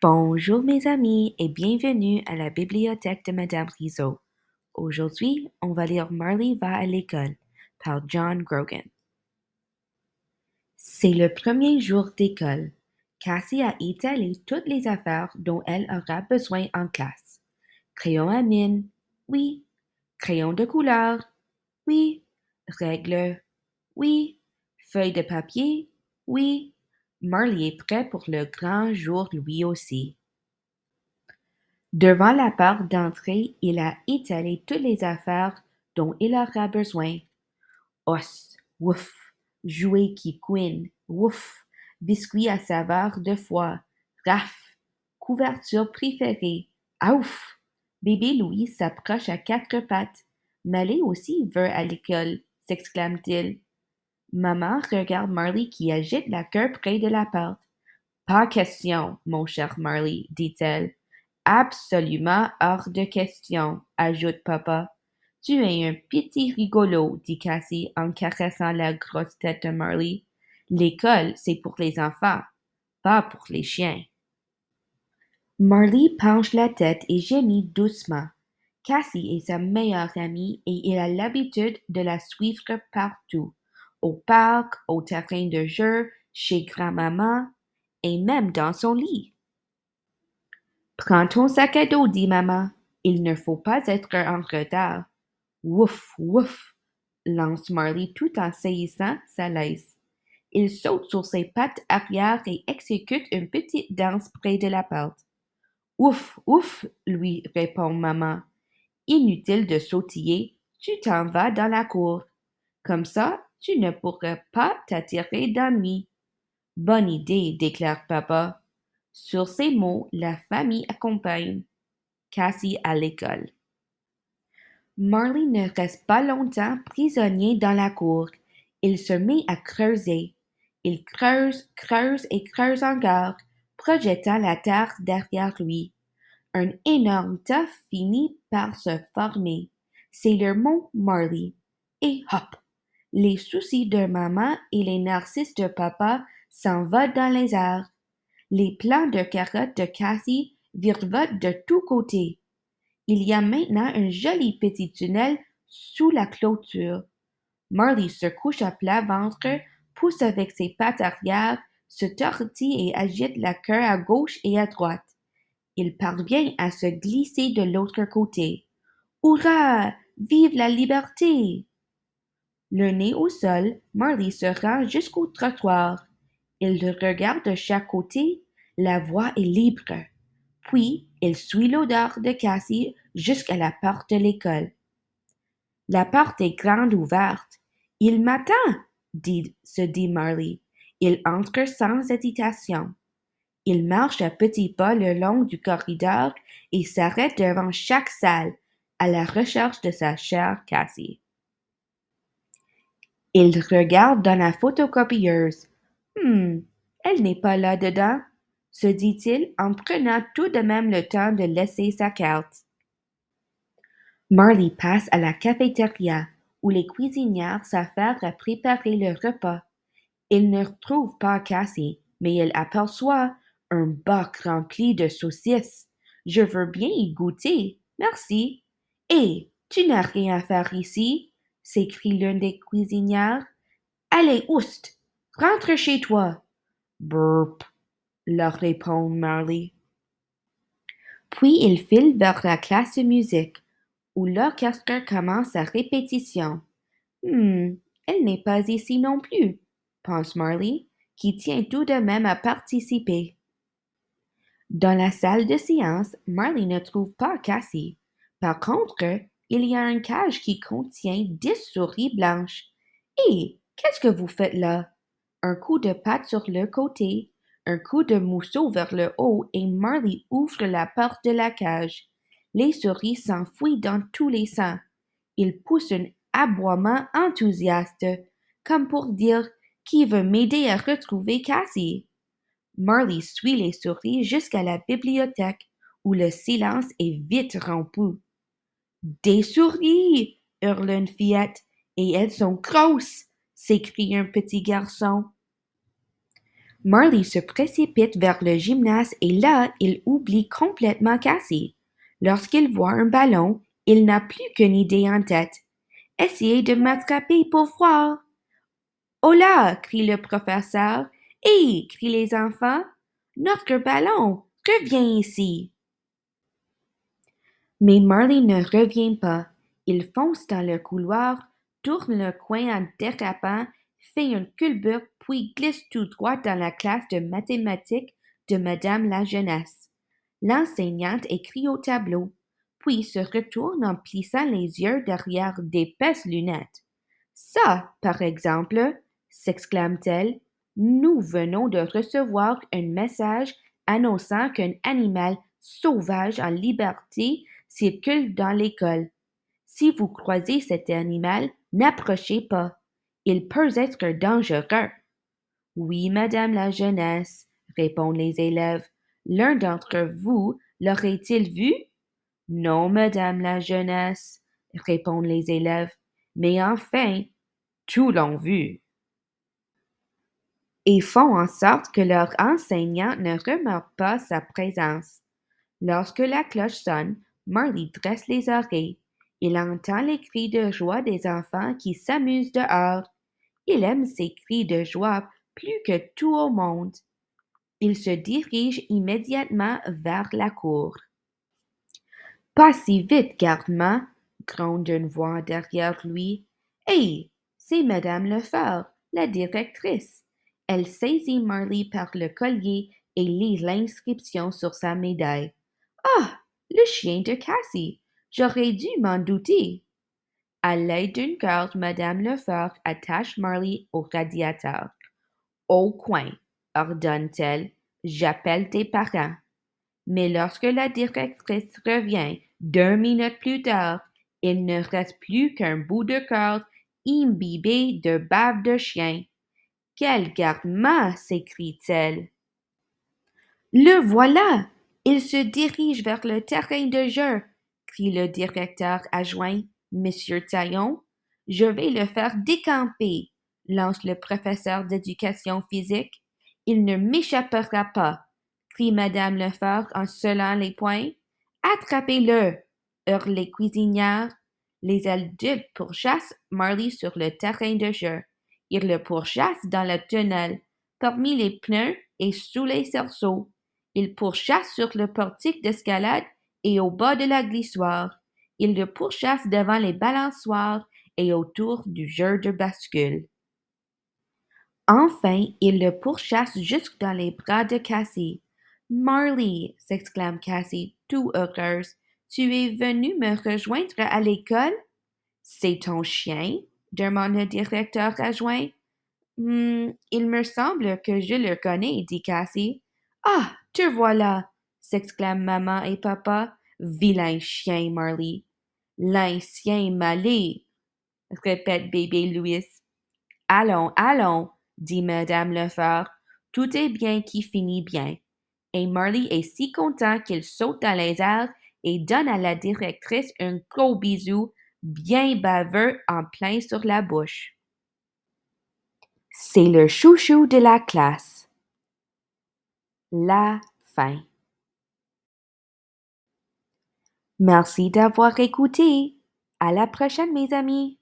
Bonjour mes amis et bienvenue à la bibliothèque de Madame Rizzo. Aujourd'hui, on va lire Marley va à l'école par John Grogan. C'est le premier jour d'école. Cassie a étalé toutes les affaires dont elle aura besoin en classe. Crayon à mine, oui. Crayon de couleur, oui. Règles, oui. Feuille de papier, oui. Marley est prêt pour le grand jour lui aussi. Devant la porte d'entrée, il a étalé toutes les affaires dont il aura besoin. Os, ouf, jouets qui couinent, ouf, biscuits à saveur de foie, raf, couverture préférée, ouf. Bébé Louis s'approche à quatre pattes. Malé aussi veut à l'école, s'exclame-t-il. Maman regarde Marley qui agite la queue près de la porte. Pas question, mon cher Marley, dit-elle. Absolument hors de question, ajoute papa. Tu es un petit rigolo, dit Cassie en caressant la grosse tête de Marley. L'école, c'est pour les enfants, pas pour les chiens. Marley penche la tête et gémit doucement. Cassie est sa meilleure amie et il a l'habitude de la suivre partout, au parc, au terrain de jeu, chez grand-maman et même dans son lit. Prends ton sac à dos, dit maman. Il ne faut pas être en retard. Wouf, wouf, lance Marley tout en saisissant sa laisse. Il saute sur ses pattes arrière et exécute une petite danse près de la porte. Ouf, ouf, lui répond maman. Inutile de sautiller, tu t'en vas dans la cour. Comme ça, tu ne pourras pas t'attirer d'ennui. Bonne idée, déclare papa. Sur ces mots, la famille accompagne Cassie à l'école. Marley ne reste pas longtemps prisonnier dans la cour. Il se met à creuser. Il creuse, creuse et creuse encore, projetant la terre derrière lui. Un énorme tas finit par se former. C'est le mont Marley. Et hop! Les soucis de maman et les narcisses de papa s'envolent dans les airs. Les plants de carottes de Cassie virevoltent de tous côtés. Il y a maintenant un joli petit tunnel sous la clôture. Marley se couche à plat ventre, pousse avec ses pattes arrière, se tortille et agite la queue à gauche et à droite. Il parvient à se glisser de l'autre côté. Hurrah! Vive la liberté! Le nez au sol, Marley se rend jusqu'au trottoir. Il regarde de chaque côté. La voie est libre. Puis, il suit l'odeur de Cassie jusqu'à la porte de l'école. La porte est grande ouverte. Il m'attend, se dit Marley. Il entre sans hésitation. Il marche à petits pas le long du corridor et s'arrête devant chaque salle, à la recherche de sa chère Cassie. Il regarde dans la photocopieuse. Elle n'est pas là-dedans, se dit-il en prenant tout de même le temps de laisser sa carte. Marley passe à la cafétéria, où les cuisinières s'affairent à préparer le repas. Il ne trouve pas Cassie, mais il aperçoit un bac rempli de saucisses. Je veux bien y goûter, merci. Hé, tu n'as rien à faire ici, s'écrie l'une des cuisinières. Allez, oust, rentre chez toi. Burp, leur répond Marley. Puis il file vers la classe de musique, où l'orchestre commence sa répétition. Elle n'est pas ici non plus, pense Marley, qui tient tout de même à participer. Dans la salle de séance, Marley ne trouve pas Cassie. Par contre, il y a une cage qui contient 10 souris blanches. Hé, qu'est-ce que vous faites là? Un coup de patte sur le côté, un coup de mousseau vers le haut et Marley ouvre la porte de la cage. Les souris s'enfuient dans tous les sens. Il pousse un aboiement enthousiaste, comme pour dire qui veut m'aider à retrouver Cassie. Marley suit les souris jusqu'à la bibliothèque, où le silence est vite rompu. Des souris! Hurle une fillette, et elles sont grosses! S'écrie un petit garçon. Marley se précipite vers le gymnase et là, il oublie complètement Cassie. Lorsqu'il voit un ballon, il n'a plus qu'une idée en tête. Essayez de m'attraper pour voir. Hola! Crie le professeur. Hé! Crient les enfants. Notre ballon! Reviens ici! Mais Marley ne revient pas. Il fonce dans le couloir, tourne le coin en dérapant, fait une culbute puis glisse tout droit dans la classe de mathématiques de Madame la Jeunesse. L'enseignante écrit au tableau, puis se retourne en plissant les yeux derrière d'épaisses lunettes. Ça, par exemple, s'exclame-t-elle, nous venons de recevoir un message annonçant qu'un animal sauvage en liberté circule dans l'école. Si vous croisez cet animal, n'approchez pas. Il peut être dangereux. Oui, madame la jeunesse, répondent les élèves. L'un d'entre vous l'aurait-il vu? Non, madame la jeunesse, répondent les élèves. Mais enfin, tous l'ont vu. Et font en sorte que leur enseignant ne remarque pas sa présence. Lorsque la cloche sonne, Marley dresse les oreilles. Il entend les cris de joie des enfants qui s'amusent dehors. Il aime ces cris de joie plus que tout au monde. Il se dirige immédiatement vers la cour. Pas si vite, garde-main, gronde une voix derrière lui. Hé, c'est Madame Lefort, la directrice. Elle saisit Marley par le collier et lit l'inscription sur sa médaille. Ah, le chien de Cassie. J'aurais dû m'en douter. À l'aide d'une corde, Madame Lefort attache Marley au radiateur. Au coin, ordonne-t-elle, j'appelle tes parents. Mais lorsque la directrice revient 2 minutes plus tard, il ne reste plus qu'un bout de corde imbibé de bave de chien. Quel garde-main! S'écrie-t-elle. Le voilà! Il se dirige vers le terrain de jeu, crie le directeur adjoint, Monsieur Taillon. Je vais le faire décamper, lance le professeur d'éducation physique. Il ne m'échappera pas, crie Madame Lefort en scellant les poings. Attrapez-le, hurlent les cuisinières. Les adultes pourchassent Marley sur le terrain de jeu. Ils le pourchassent dans le tunnel, parmi les pneus et sous les cerceaux. Ils pourchassent sur le portique d'escalade et au bas de la glissoire. Ils le pourchassent devant les balançoires et autour du jeu de bascule. Enfin, ils le pourchassent jusque dans les bras de Cassie. Marley, s'exclame Cassie, tout heureuse, tu es venue me rejoindre à l'école? C'est ton chien? Demande le directeur adjoint. Il me semble que je le connais, dit Cassie. Ah, te voilà! S'exclament maman et papa. Vilain chien, Marley. L'ancien malais, répète bébé Louis. Allons, allons, dit madame Lefort. Tout est bien qui finit bien. Et Marley est si content qu'il saute dans les airs et donne à la directrice un gros bisou bien baveux en plein sur la bouche. C'est le chouchou de la classe. La fin. Merci d'avoir écouté. À la prochaine, mes amis.